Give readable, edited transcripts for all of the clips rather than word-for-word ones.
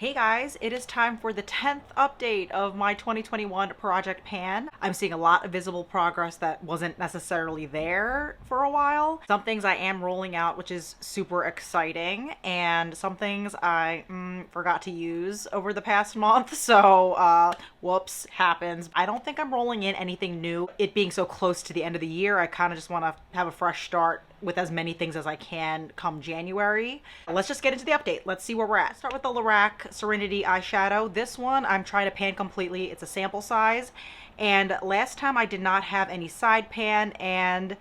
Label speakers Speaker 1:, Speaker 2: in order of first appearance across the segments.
Speaker 1: Hey guys, it is time for the 10th update of my 2021 Project Pan. I'm seeing a lot of visible progress that wasn't necessarily there for a while. Some things I am rolling out, which is super exciting, and some things I forgot to use over the past month, so whoops, happens. I don't think I'm rolling in anything new. It being so close to the end of the year, I kind of just want to have a fresh start with as many things as I can come January. Let's just get into the update. Let's see where we're at. Start with the Lorac Serenity eyeshadow. This one I'm trying to pan completely. It's a sample size. And last time I did not have any side pan, and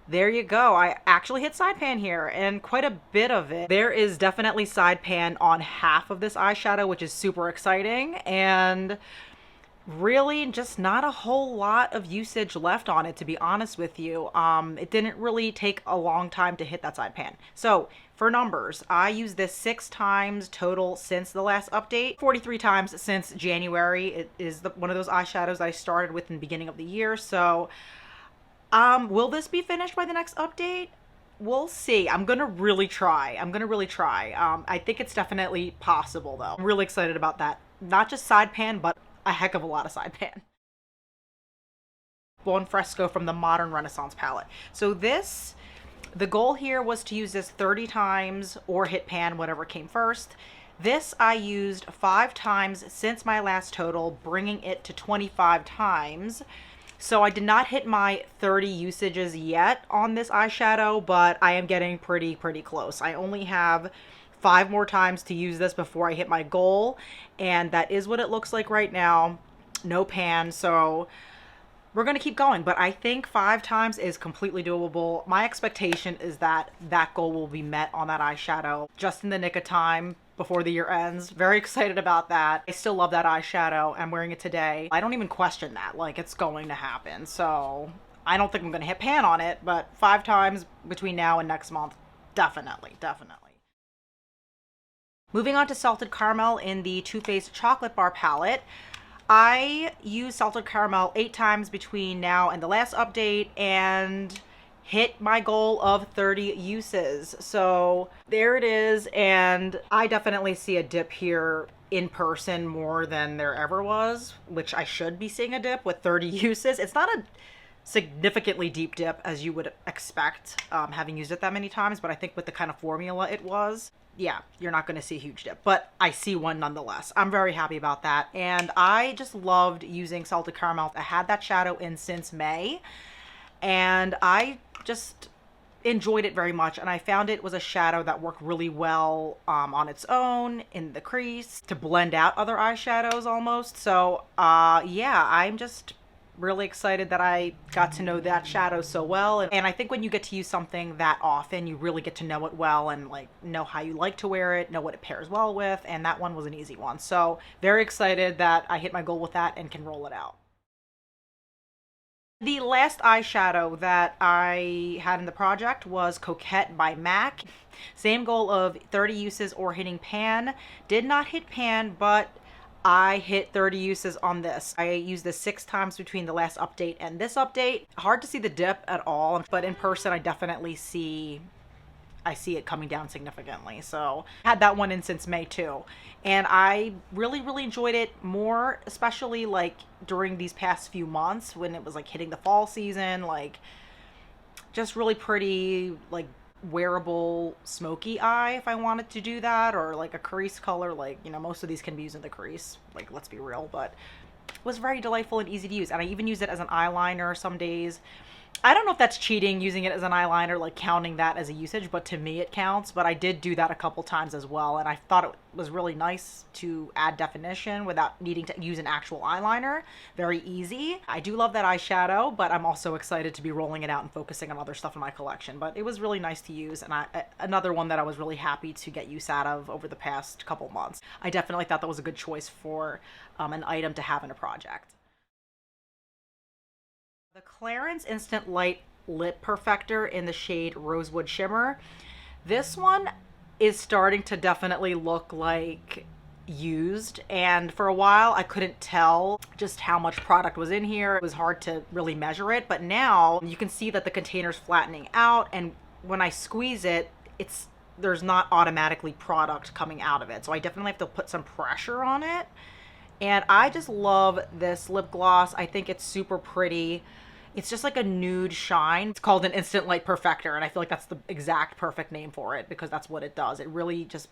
Speaker 1: there you go. I actually hit side pan here, and quite a bit of it. There is definitely side pan on half of this eyeshadow, which is super exciting. And really just not a whole lot of usage left on it, to be honest with you. It didn't really take a long time to hit that side pan. So for numbers, I used this 6 times total since the last update, 43 times since January. It is one of those eyeshadows that I started with in the beginning of the year. So will this be finished by the next update? We'll see. I'm gonna really try. I think it's definitely possible though. I'm really excited about that. Not just side pan, but a heck of a lot of side pan. Buon Fresco from the Modern Renaissance palette. So the goal here was to use this 30 times or hit pan, whatever came first. This I used 5 times since my last total, bringing it to 25 times. So I did not hit my 30 usages yet on this eyeshadow, but I am getting pretty close. I only have 5 more times to use this before I hit my goal, and that is what it looks like right now. No pan, so we're gonna keep going, but I think 5 times is completely doable. My expectation is that that goal will be met on that eyeshadow just in the nick of time before the year ends. Very excited about that. I still love that eyeshadow. I'm wearing it today. I don't even question that, like, it's going to happen. So I don't think I'm gonna hit pan on it, but 5 times between now and next month, definitely. Moving on to Salted Caramel in the Too Faced Chocolate Bar palette. I used Salted Caramel 8 times between now and the last update and hit my goal of 30 uses. So there it is, and I definitely see a dip here in person more than there ever was, which I should be seeing a dip with 30 uses. It's not a significantly deep dip as you would expect, having used it that many times, but I think with the kind of formula it was, yeah, you're not going to see a huge dip, but I see one nonetheless. I'm very happy about that, and I just loved using Salted Caramel. I had that shadow in since May, and I just enjoyed it very much, and I found it was a shadow that worked really well on its own in the crease to blend out other eyeshadows almost. So yeah, I'm just really excited that I got to know that shadow so well. And I think when you get to use something that often, you really get to know it well and like know how you like to wear it, know what it pairs well with, and that one was an easy one. So very excited that I hit my goal with that and can roll it out. The last eyeshadow that I had in the project was Coquette by MAC. Same goal of 30 uses or hitting pan. Did not hit pan, but I hit 30 uses on this. I used this 6 times between the last update and this update. Hard to see the dip at all, but in person I definitely see it coming down significantly. So I had that one in since May too. And I really enjoyed it more, especially like during these past few months when it was like hitting the fall season, like just really pretty, like wearable smoky eye if I wanted to do that, or like a crease color, like, you know, most of these can be used in the crease, like, let's be real, but it was very delightful and easy to use. And I even use it as an eyeliner some days. I don't know if that's cheating, using it as an eyeliner, like counting that as a usage, but to me it counts. But I did do that a couple times as well, and I thought it was really nice to add definition without needing to use an actual eyeliner. Very easy. I do love that eyeshadow, but I'm also excited to be rolling it out and focusing on other stuff in my collection. But it was really nice to use, and another one that I was really happy to get use out of over the past couple months. I definitely thought that was a good choice for an item to have in a project. The Clarence Instant Light Lip Perfector in the shade Rosewood Shimmer. This one is starting to definitely look like used, and for a while I couldn't tell just how much product was in here. It was hard to really measure it, but now you can see that the container's flattening out, and when I squeeze it, it's there's not automatically product coming out of it. So I definitely have to put some pressure on it. And I just love this lip gloss. I think it's super pretty. It's just like a nude shine. It's called an Instant Light Perfector, and I feel like that's the exact perfect name for it because that's what it does. It really just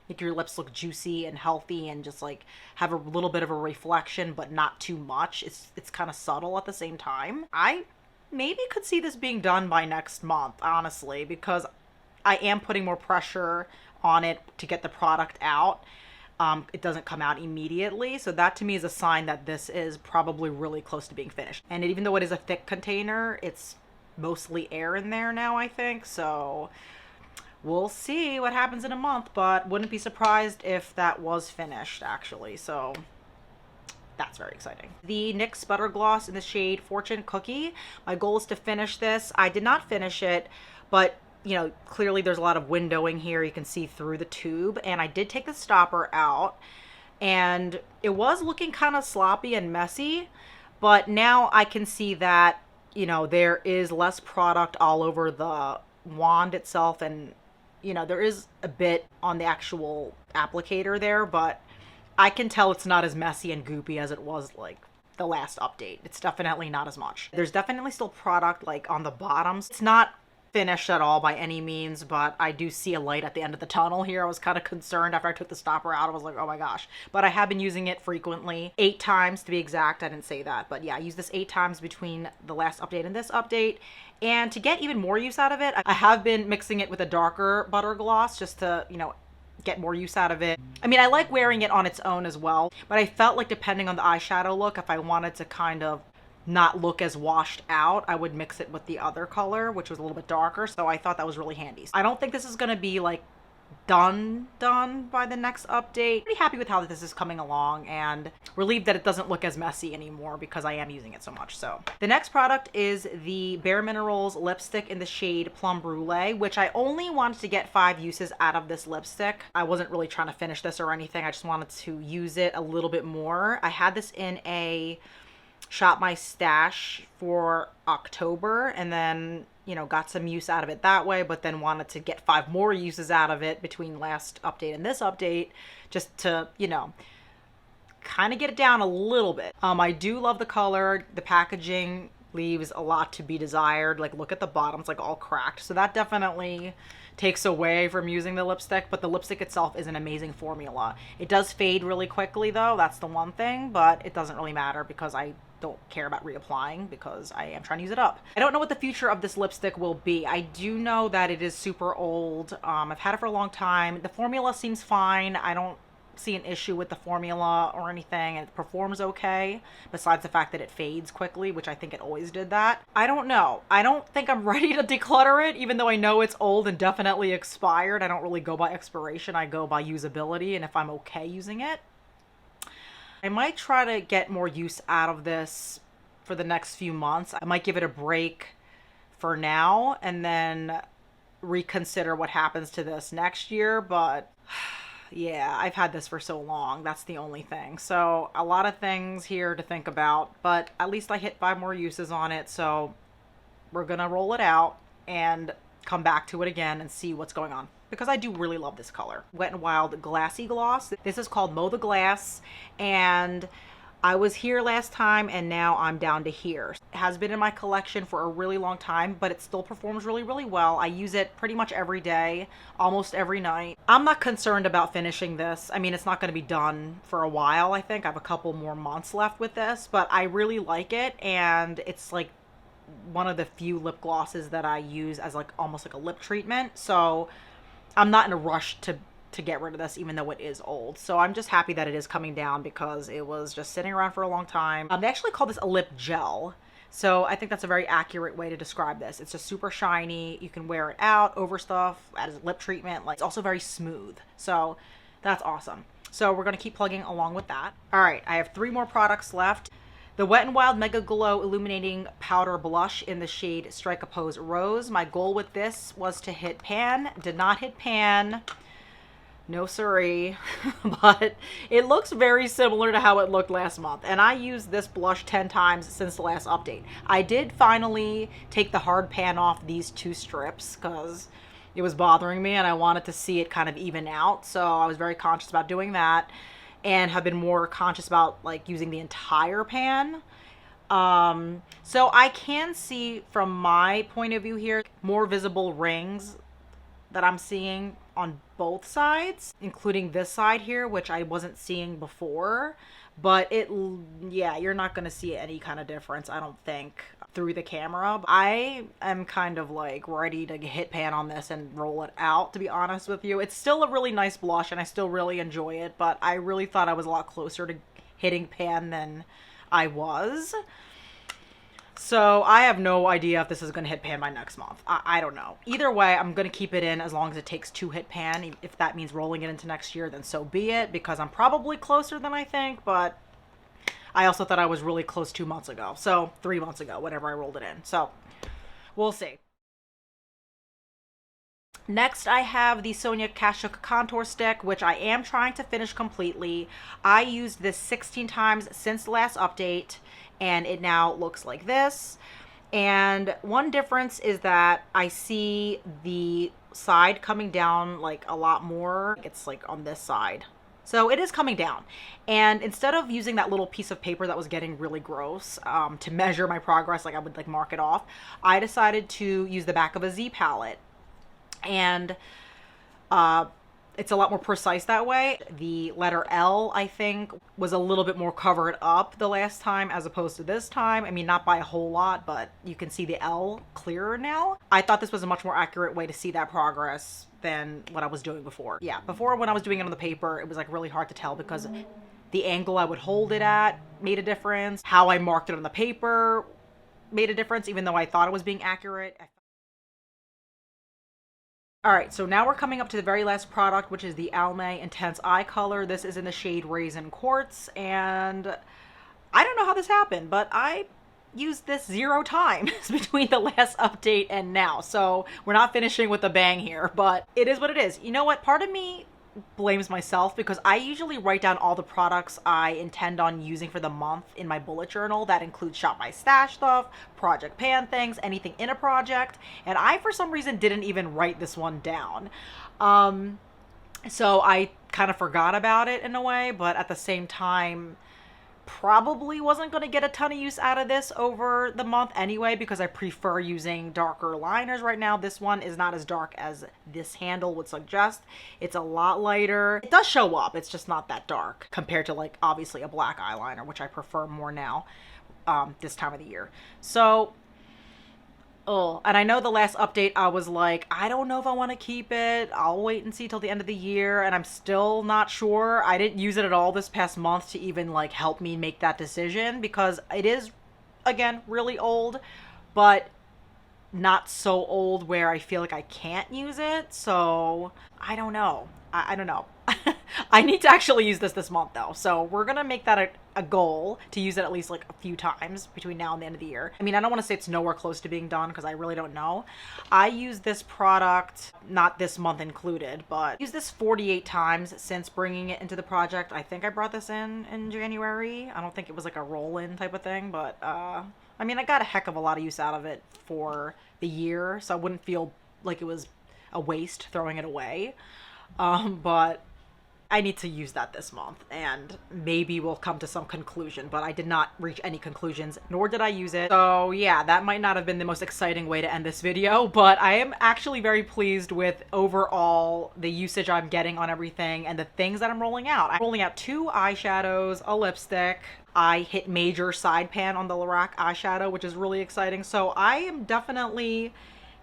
Speaker 1: make your lips look juicy and healthy and just like have a little bit of a reflection, but not too much. It's kind of subtle at the same time. I maybe could see this being done by next month, honestly, because I am putting more pressure on it to get the product out. It doesn't come out immediately. So that to me is a sign that this is probably really close to being finished. And even though it is a thick container, it's mostly air in there now, I think. So we'll see what happens in a month, but wouldn't be surprised if that was finished actually. So that's very exciting. The NYX Butter Gloss in the shade Fortune Cookie. My goal is to finish this. I did not finish it, but you know, clearly there's a lot of windowing here. You can see through the tube, and I did take the stopper out, and it was looking kind of sloppy and messy, but now I can see that, you know, there is less product all over the wand itself, and you know, there is a bit on the actual applicator there, but I can tell it's not as messy and goopy as it was like the last update. It's definitely not as much. There's definitely still product like on the bottoms. It's not finished at all by any means, but I do see a light at the end of the tunnel here. I was kind of concerned after I took the stopper out. I was like, oh my gosh. But I have been using it frequently, 8 times to be exact. I didn't say that, but yeah, I used this 8 times between the last update and this update. And to get even more use out of it, I have been mixing it with a darker butter gloss just to, you know, get more use out of it. I mean, I like wearing it on its own as well, but I felt like depending on the eyeshadow look, if I wanted to kind of not look as washed out, I would mix it with the other color, which was a little bit darker. So I thought that was really handy. I don't think this is going to be like done by the next update. Pretty happy with how this is coming along, and relieved that it doesn't look as messy anymore because I am using it so much. So the next product is the Bare Minerals lipstick in the shade Plum Brulee, which I only wanted to get 5 uses out of this lipstick. I wasn't really trying to finish this or anything. I just wanted to use it a little bit more. I had this in a Shop My Stash for October, and then, you know, got some use out of it that way, but then wanted to get 5 more uses out of it between last update and this update, just to, you know, kind of get it down a little bit. I do love the color. The packaging leaves a lot to be desired. Like, look at the bottom, it's like all cracked. So that definitely takes away from using the lipstick, but the lipstick itself is an amazing formula. It does fade really quickly though, that's the one thing, but it doesn't really matter because I don't care about reapplying because I am trying to use it up. I don't know what the future of this lipstick will be. I do know that it is super old. I've had it for a long time. The formula seems fine. I don't see an issue with the formula or anything. It performs okay, besides the fact that it fades quickly, which I think it always did that. I don't know. I don't think I'm ready to declutter it, even though I know it's old and definitely expired. I don't really go by expiration. I go by usability and if I'm okay using it. I might try to get more use out of this for the next few months. I might give it a break for now and then reconsider what happens to this next year, but yeah, I've had this for so long. That's the only thing. So a lot of things here to think about, but at least I hit 5 more uses on it. So we're gonna roll it out and come back to it again and see what's going on, because I do really love this color. Wet n Wild Glassy Gloss. This is called Mow the Glass, and I was here last time and now I'm down to here. It has been in my collection for a really long time, but it still performs really, really well. I use it pretty much every day, almost every night. I'm not concerned about finishing this. I mean, it's not going to be done for a while, I think. I have a couple more months left with this, but I really like it, and it's like one of the few lip glosses that I use as like almost like a lip treatment. So I'm not in a rush to get rid of this, even though it is old. So I'm just happy that it is coming down because it was just sitting around for a long time. They actually call this a lip gel. So I think that's a very accurate way to describe this. It's just super shiny. You can wear it out over stuff as a lip treatment. Like, it's also very smooth. So that's awesome. So we're going to keep plugging along with that. All right, I have 3 more products left. The Wet n Wild Mega Glow Illuminating Powder Blush in the shade Strike a Pose Rose. My goal with this was to hit pan. Did not hit pan. No siree. But it looks very similar to how it looked last month. And I used this blush 10 times since the last update. I did finally take the hard pan off these 2 strips because it was bothering me and I wanted to see it kind of even out. So I was very conscious about doing that and have been more conscious about like using the entire pan. So I can see from my point of view here more visible rings that I'm seeing on both sides, including this side here, which I wasn't seeing before. But yeah, you're not gonna see any kind of difference, I don't think, through the camera. I am kind of like ready to hit pan on this and roll it out, to be honest with you. It's still a really nice blush and I still really enjoy it, but I really thought I was a lot closer to hitting pan than I was. So I have no idea if this is going to hit pan by next month. I don't know. Either way, I'm going to keep it in as long as it takes to hit pan. If that means rolling it into next year, then so be it, because I'm probably closer than I think, but I also thought I was really close 2 months ago. So 3 months ago, whenever I rolled it in. So we'll see. Next, I have the Sonia Kashuk contour stick, which I am trying to finish completely. I used this 16 times since the last update, and it now looks like this. And one difference is that I see the side coming down like a lot more. It's like on this side. So it is coming down. And instead of using that little piece of paper that was getting really gross to measure my progress, like I would like mark it off, I decided to use the back of a Z palette. And it's a lot more precise that way. The letter L, I think, was a little bit more covered up the last time as opposed to this time. I mean, not by a whole lot, but you can see the L clearer now. I thought this was a much more accurate way to see that progress than what I was doing before. Yeah, before when I was doing it on the paper, it was like really hard to tell because the angle I would hold it at made a difference. How I marked it on the paper made a difference, even though I thought it was being accurate. All right, so now we're coming up to the very last product, which is the Alma Intense Eye Color. This is in the shade Raisin Quartz, and I don't know how this happened, but I used this 0 times between the last update and now. So we're not finishing with a bang here, but it is what it is. You know what? Part of me blames myself because I usually write down all the products I intend on using for the month in my bullet journal. That includes shop my stash stuff, project pan things, anything in a project, and I for some reason didn't even write this one down. So I kind of forgot about it in a way, but at the same time probably wasn't going to get a ton of use out of this over the month anyway, because I prefer using darker liners right now. This one is not as dark as this handle would suggest. It's a lot lighter. It does show up. It's just not that dark compared to like obviously a black eyeliner, which I prefer more now this time of the year. So and I know the last update I was like, I don't know if I want to keep it. I'll wait and see till the end of the year, and I'm still not sure. I didn't use it at all this past month to even like help me make that decision because it is, again, really old, but not so old where I feel like I can't use it. So I don't know. I don't know. I need to actually use this month though. So we're going to make that a goal to use it at least like a few times between now and the end of the year. I mean, I don't want to say it's nowhere close to being done because I really don't know. I used this product, not this month included, but used this 48 times since bringing it into the project. I think I brought this in January. I don't think it was like a roll-in type of thing, but I mean, I got a heck of a lot of use out of it for the year, so I wouldn't feel like it was a waste throwing it away. But I need to use that this month and maybe we'll come to some conclusion, but I did not reach any conclusions, nor did I use it. So yeah, that might not have been the most exciting way to end this video, but I am actually very pleased with overall the usage I'm getting on everything and the things that I'm rolling out. I'm rolling out 2 eyeshadows, a lipstick. I hit major side pan on the Lorac eyeshadow, which is really exciting. So I am definitely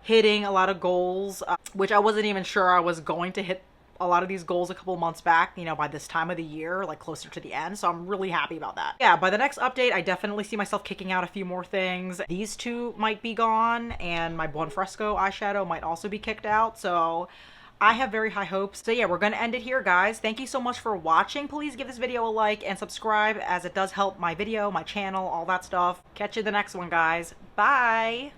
Speaker 1: hitting a lot of goals, which I wasn't even sure I was going to hit a lot of these goals a couple months back, you know, by this time of the year, like closer to the end. So I'm really happy about that. Yeah, by the next update, I definitely see myself kicking out a few more things. These 2 might be gone and my Buon Fresco eyeshadow might also be kicked out. So I have very high hopes. So yeah, we're going to end it here, guys. Thank you so much for watching. Please give this video a like and subscribe as it does help my video, my channel, all that stuff. Catch you in the next one, guys. Bye.